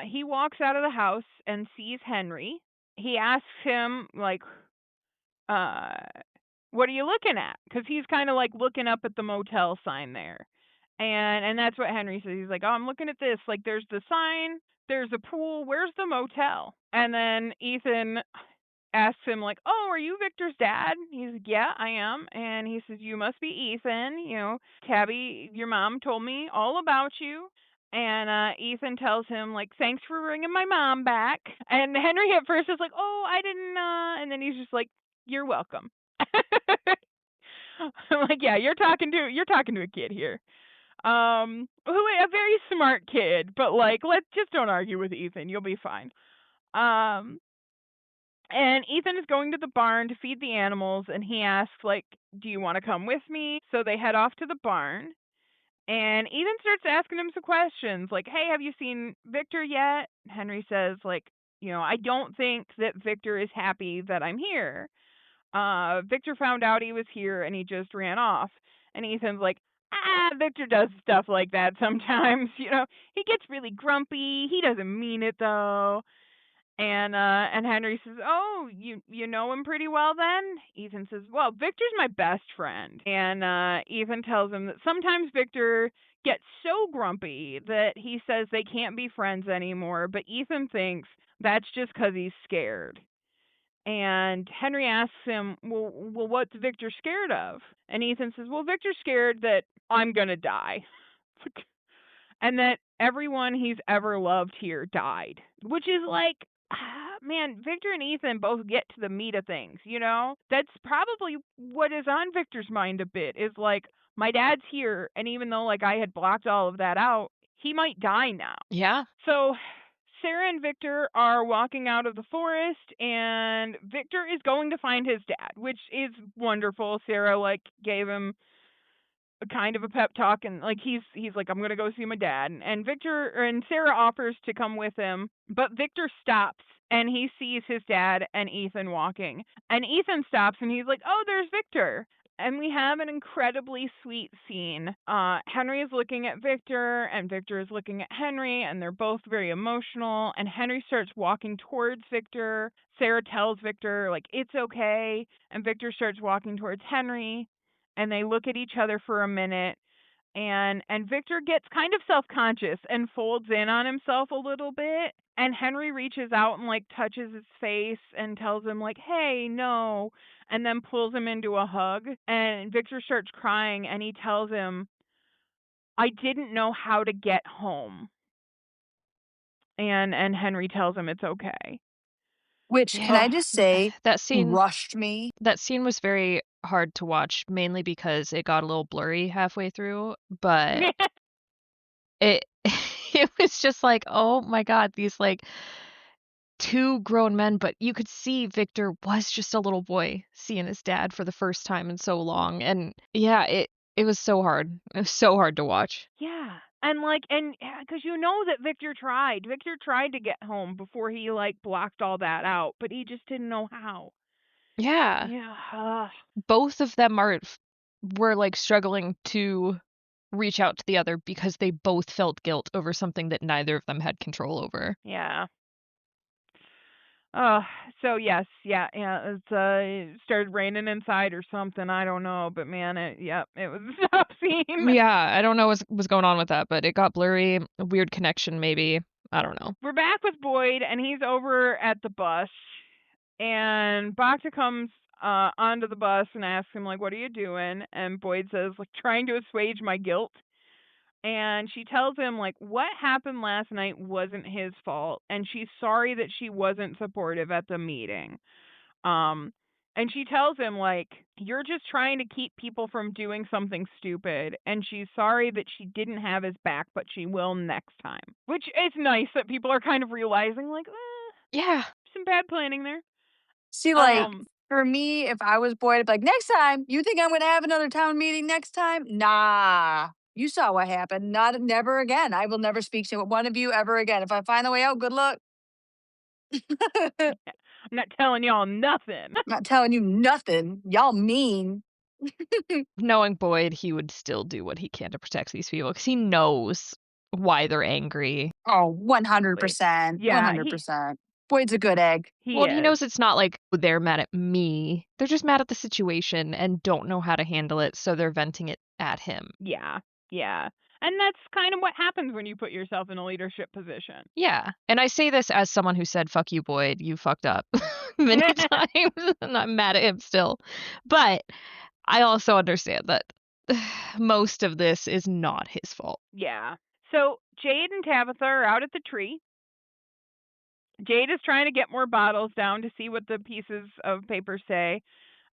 he walks out of the house and sees Henry. He asks him, like, uh, "What are you looking at?" Because he's kind of like looking up at the motel sign there. And that's what Henry says. He's like, "Oh, I'm looking at this. Like, there's the sign, there's a pool. Where's the motel?" And then Ethan asks him, like, "Oh, are you Victor's dad?" He's like, "Yeah, I am." And he says, "You must be Ethan. Tabby, your mom told me all about you." And Ethan tells him, like, "Thanks for bringing my mom back." And Henry at first is like, "Oh, I didn't," and then he's just like, "You're welcome." I'm like, "Yeah, you're talking to a kid here." Who a very smart kid, but like, let's just don't argue with Ethan. You'll be fine. Um, and Ethan is going to the barn to feed the animals, and he asks, like, "Do you want to come with me?" So they head off to the barn, and Ethan starts asking him some questions, like, "Hey, have you seen Victor yet?" Henry says, like, "I don't think that Victor is happy that I'm here. Victor found out he was here and he just ran off." And Ethan's like, Victor does stuff like that sometimes. He gets really grumpy. He doesn't mean it though. And Henry says, "Oh, you know him pretty well then?" Ethan says, "Well, Victor's my best friend." And Ethan tells him that sometimes Victor gets so grumpy that he says they can't be friends anymore, but Ethan thinks that's just because he's scared. And Henry asks him, well, what's Victor scared of? And Ethan says, "Well, Victor's scared that I'm going to die." And that everyone he's ever loved here died. Which is like, man, Victor and Ethan both get to the meat of things, That's probably what is on Victor's mind a bit, is like, my dad's here, and even though, like, I had blocked all of that out, he might die now. Yeah. So Sarah and Victor are walking out of the forest, and Victor is going to find his dad, which is wonderful. Sarah like gave him a kind of a pep talk, and like he's like, "I'm gonna go see my dad." And Victor and Sarah offers to come with him, but Victor stops and he sees his dad and Ethan walking. And Ethan stops and he's like, "Oh, there's Victor." And we have an incredibly sweet scene. Henry is looking at Victor, and Victor is looking at Henry, and they're both very emotional. And Henry starts walking towards Victor. Sarah tells Victor, like, "It's okay." And Victor starts walking towards Henry, and they look at each other for a minute, and Victor gets kind of self-conscious and folds in on himself a little bit, and Henry reaches out and like touches his face and tells him like, "Hey, no," and then pulls him into a hug, and Victor starts crying and he tells him, "I didn't know how to get home." And Henry tells him it's okay. Which, can Yeah. I just say, That scene rushed me. that scene was very hard to watch, mainly because it got a little blurry halfway through, but it it was just like, "Oh my god, these, like, 2 grown men," but you could see Victor was just a little boy seeing his dad for the first time in so long, and yeah, It was so hard. It was so hard to watch. Yeah. And because you know that Victor tried. Victor tried to get home before he blocked all that out, but he just didn't know how. Yeah. Yeah. Both of them were like struggling to reach out to the other because they both felt guilt over something that neither of them had control over. Yeah. Uh, so yes, yeah. It started raining inside or something. I don't know, but man, it was a tough scene. Yeah, I don't know what's going on with that, but it got blurry, a weird connection maybe. I don't know. We're back with Boyd, and he's over at the bus, and Bacta comes onto the bus and asks him what are you doing? And Boyd says trying to assuage my guilt. And she tells him what happened last night wasn't his fault, and she's sorry that she wasn't supportive at the meeting. And she tells him you're just trying to keep people from doing something stupid, and she's sorry that she didn't have his back, but she will next time. Which is nice that people are kind of realizing Yeah. some bad planning there. See, for me, if I was Boyd, I'd be like, next time, you think I'm going to have another town meeting next time? Nah. You saw what happened. Never again. I will never speak to one of you ever again. If I find the way out, good luck. I'm not telling y'all nothing. Not telling you nothing. Y'all mean. Knowing Boyd, he would still do what he can to protect these people because he knows why they're angry. Oh, 100%. Yeah, 100%. Boyd's a good egg. He knows it's not like they're mad at me. They're just mad at the situation and don't know how to handle it, so they're venting it at him. Yeah, yeah. And that's kind of what happens when you put yourself in a leadership position. Yeah. And I say this as someone who said, fuck you, Boyd, you fucked up many times, and I'm mad at him still. But I also understand that most of this is not his fault. Yeah. So Jade and Tabitha are out at the tree. Jade is trying to get more bottles down to see what the pieces of paper say.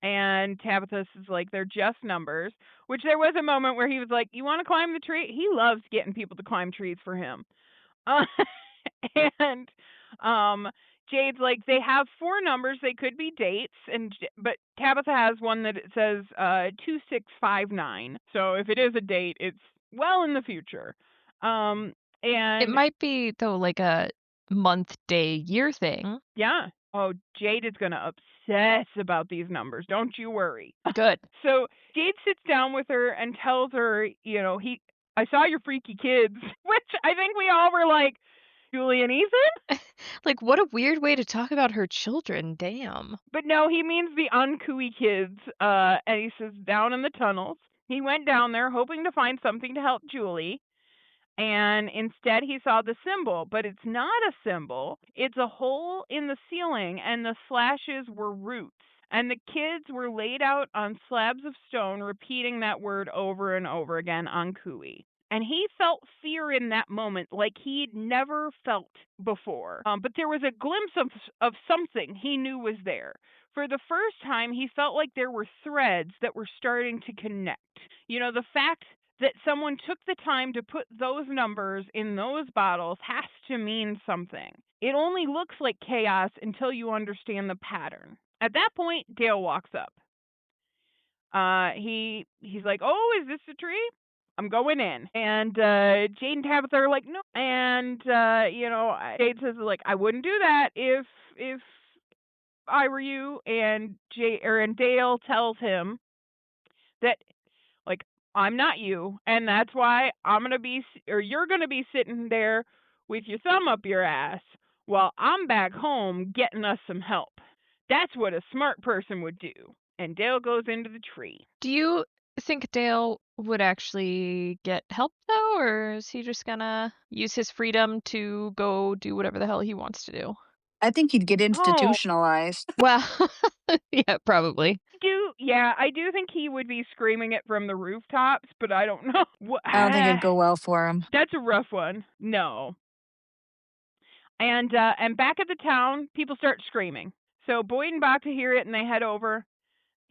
And Tabitha is they're just numbers, which there was a moment where he was like, you want to climb the tree? He loves getting people to climb trees for him. And Jade's they have 4 numbers. They could be dates, but Tabitha has one that it says 2659. So if it is a date, it's well in the future. And it might be, though, a month, day, year thing. Yeah. Oh, Jade is going to obsess about these numbers. Don't you worry. Good. So Jade sits down with her and tells her, I saw your freaky kids, which I think we all were like, Julie and Ethan? What a weird way to talk about her children. Damn. But no, he means the uncooey kids. And he says, down in the tunnels. He went down there hoping to find something to help Julie. And instead he saw the symbol, but it's not a symbol. It's a hole in the ceiling, and the slashes were roots. And the kids were laid out on slabs of stone, repeating that word over and over again on Kui. And he felt fear in that moment like he'd never felt before. But there was a glimpse of something he knew was there. For the first time, he felt like there were threads that were starting to connect. The fact that someone took the time to put those numbers in those bottles has to mean something. It only looks like chaos until you understand the pattern. At that point, Dale walks up. He's like, oh, is this a tree? I'm going in. And Jade and Tabitha are like, no. And Jade says I wouldn't do that if I were you. And Dale tells him that I'm not you, and that's why you're gonna be sitting there with your thumb up your ass while I'm back home getting us some help. That's what a smart person would do. And Dale goes into the tree. Do you think Dale would actually get help, though, or is he just gonna use his freedom to go do whatever the hell he wants to do? I think he'd get institutionalized. Well, yeah, probably. I do think he would be screaming it from the rooftops, but I don't know. I don't think it'd go well for him. That's a rough one. No. And back at the town, people start screaming. So Boyd and Bacta hear it, and they head over.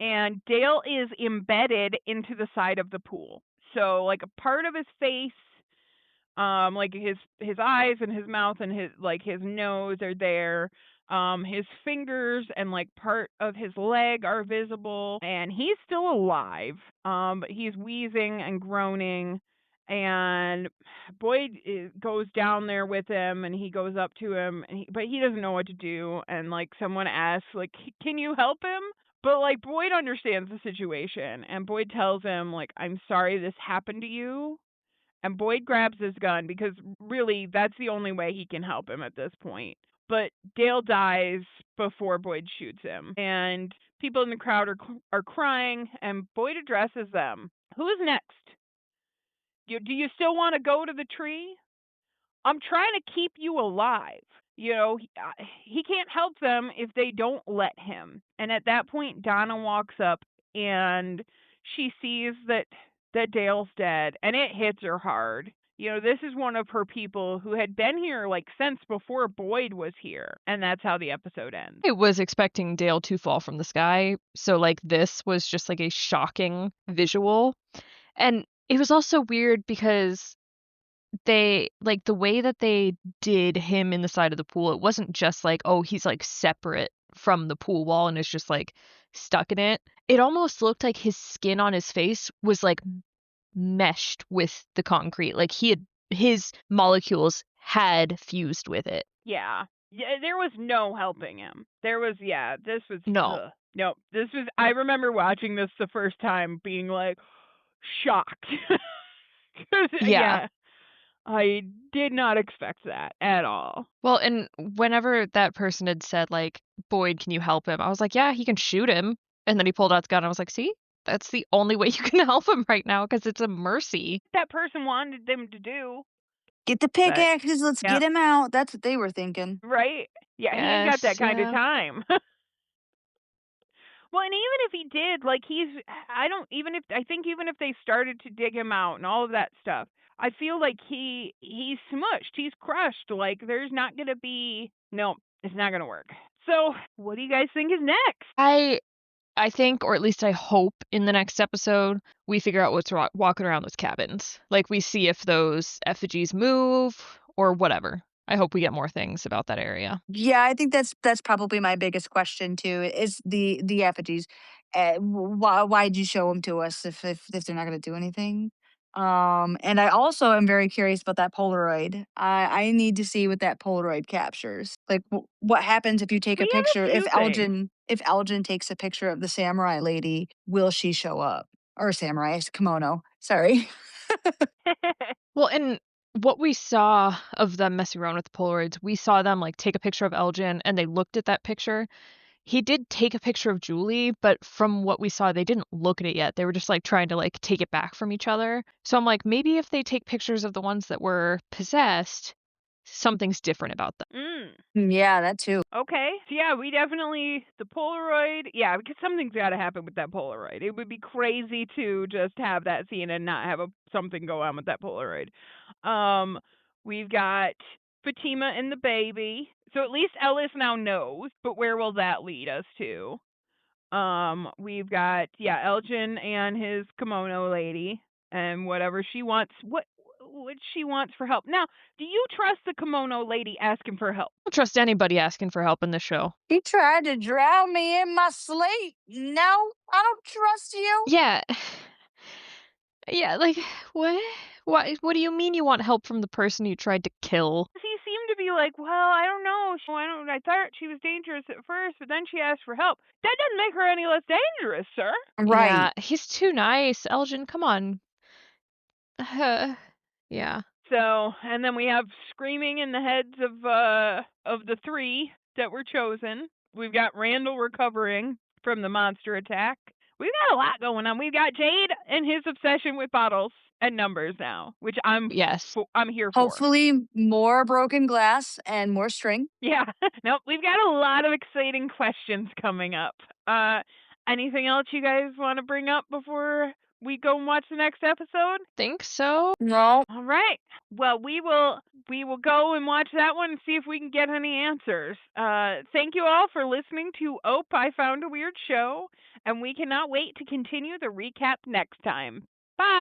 And Dale is embedded into the side of the pool. So a part of his face, his eyes and his mouth and his nose are there. His fingers and like part of his leg are visible, and he's still alive. But he's wheezing and groaning, and Boyd goes down there with him, and he goes up to him, but he doesn't know what to do. And like someone asks, like, "Can you help him?" But like Boyd understands the situation, and Boyd tells him like, "I'm sorry this happened to you." And Boyd grabs his gun because really that's the only way he can help him at this point. But Dale dies before Boyd shoots him, and people in the crowd are crying, and Boyd addresses them. Who's next? Do you still want to go to the tree? I'm trying to keep you alive. He can't help them if they don't let him. And at that point, Donna walks up, and she sees that Dale's dead, and it hits her hard. This is one of her people who had been here like since before Boyd was here, and that's how the episode ends. I was expecting Dale to fall from the sky, so like this was just like a shocking visual. And it was also weird because they like the way that they did him in the side of the pool, it wasn't just like, oh, he's like separate from the pool wall and is just like stuck in it. It almost looked like his skin on his face was like meshed with the concrete. Like his molecules had fused with it. Yeah. There was no helping him. This was No. No, this was I remember watching this the first time being like shocked. 'Cause, Yeah. I did not expect that at all. Well, and whenever that person had said, like, Boyd, can you help him? I was like, yeah, he can shoot him. And then he pulled out the gun. I was like, see, that's the only way you can help him right now because it's a mercy. That person wanted them to do. Get the pickaxes, let's get him out. That's what they were thinking. Right? Yeah, he ain't got that kind of time. Well, and even if he did, like I think even if they started to dig him out and all of that stuff, I feel like he's smushed, he's crushed. Like there's not gonna be no, it's not gonna work. So, what do you guys think is next? I think, or at least I hope, in the next episode, we figure out what's walking around those cabins. Like we see if those effigies move or whatever. I hope we get more things about that area. Yeah, I think that's probably my biggest question too. Is the effigies? Why'd you show them to us if they're not going to do anything? And I also am very curious about that Polaroid. I need to see what that Polaroid captures. Like, what happens if you take a We have picture? a few things. If Elgin takes a picture of the samurai lady, will she show up? Or samurai kimono? Sorry. Well, and what we saw of them messing around with the Polaroids, we saw them like take a picture of Elgin and they looked at that picture. He did take a picture of Julie, but from what we saw, they didn't look at it yet. They were just like trying to like take it back from each other. So I'm like, maybe if they take pictures of the ones that were possessed, something's different about them. Yeah, that too. Okay. So yeah, we definitely the Polaroid. Yeah, because something's got to happen with that Polaroid. It would be crazy to just have that scene and not have something go on with that Polaroid. We've got Fatima and the baby. So at least Ellis now knows, but where will that lead us to? We've got Elgin and his kimono lady and whatever she wants. What she wants for help. Now, do you trust the kimono lady asking for help? I don't trust anybody asking for help in this show. He tried to drown me in my sleep. No, I don't trust you. Yeah. Yeah, like, what? What do you mean you want help from the person you tried to kill? He seemed to be like, well, I don't know. I thought she was dangerous at first, but then she asked for help. That doesn't make her any less dangerous, sir. Right. Yeah, he's too nice. Elgin, come on. Yeah. So, and then we have screaming in the heads of the three that were chosen. We've got Randall recovering from the monster attack. We've got a lot going on. We've got Jade and his obsession with bottles and numbers now, which I'm here for. Hopefully more broken glass and more string. Yeah. Nope, we've got a lot of exciting questions coming up. Anything else you guys want to bring up before we go and watch the next episode? Think so? No. All right. Well, we will go and watch that one and see if we can get any answers. Thank you all for listening to I Found a Weird Show, and we cannot wait to continue the recap next time. Bye.